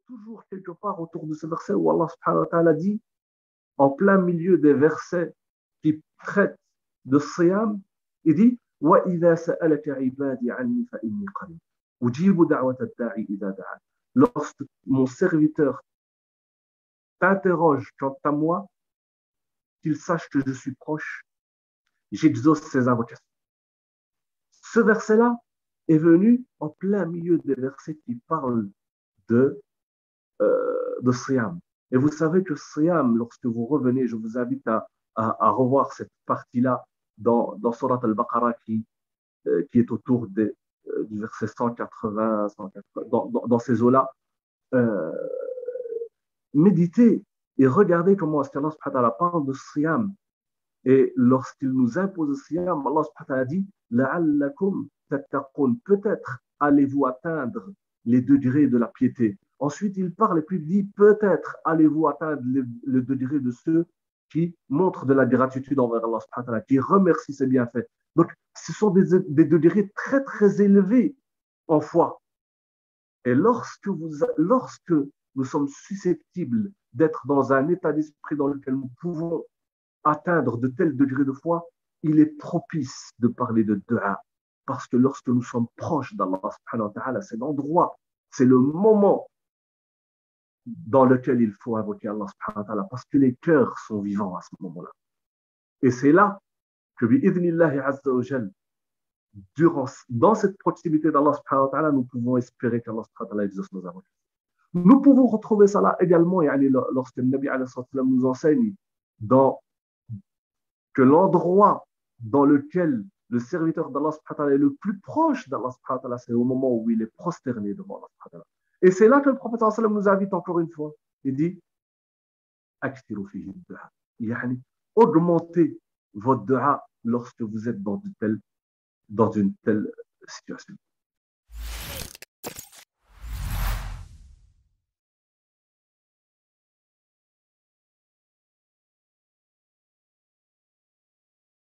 toujours quelque part autour de ce verset où Allah subhanahu wa ta'ala dit, en plein milieu des versets qui traitent de siyam, il dit وَإِذَا سَأَلَكَ عِبَادِي عَنِّي فَإِنِّي قَرِيبٌ أُجِيبُ دَعْوَةَ الدَّاعِ إِذَا دَعَانِ. Lorsque mon serviteur t'interroge quant à moi, qu'il sache que je suis proche, j'exauce ses invocations. Ce verset-là est venu en plein milieu des versets qui parlent de Siyam. Et vous savez que Siyam, lorsque vous revenez, je vous invite à revoir cette partie-là dans Surat al-Baqarah qui est autour du verset 180, 180 dans ces eaux-là. Euh, Méditez et regardez comment Allah subhanahu wa ta'ala parle de Siyam. Et lorsqu'il nous impose le Siyam, Allah subhanahu wa ta'ala dit لَعَلَّكُمْ تَتَّقُونَ. Peut-être allez-vous atteindre les degrés de la piété. Ensuite, il parle et puis il dit peut-être allez-vous atteindre le degré de ceux qui montrent de la gratitude envers Allah subhanahu wa ta'ala, qui remercient ses bienfaits. Donc, ce sont des degrés très très élevés en foi. Et lorsque nous sommes susceptibles d'être dans un état d'esprit dans lequel nous pouvons atteindre de tels degrés de foi, il est propice de parler de dua. Parce que lorsque nous sommes proches d'Allah subhanahu wa ta'ala, c'est l'endroit, c'est le moment dans lequel il faut invoquer Allah subhanahu wa ta'ala, parce que les cœurs sont vivants à ce moment-là. Et c'est là que, bi'idhnillahi azza wa jal, dans cette proximité d'Allah subhanahu wa ta'ala, nous pouvons espérer qu'Allah subhanahu wa ta'ala exauce nos invocations. Nous pouvons retrouver ça là également, lorsque le Nabi alayhi sallam nous enseigne que l'endroit dans lequel le serviteur d'Allah subhanahu wa ta'ala est le plus proche d'Allah subhanahu wa ta'ala, c'est au moment où il est prosterné devant Allah subhanahu wa ta'ala. Et c'est là que le prophète sallallahu alayhi wa sallam nous invite encore une fois. Il dit aktiru fihi ad-du'a. Yani, augmentez votre dua lorsque vous êtes dans une telle situation.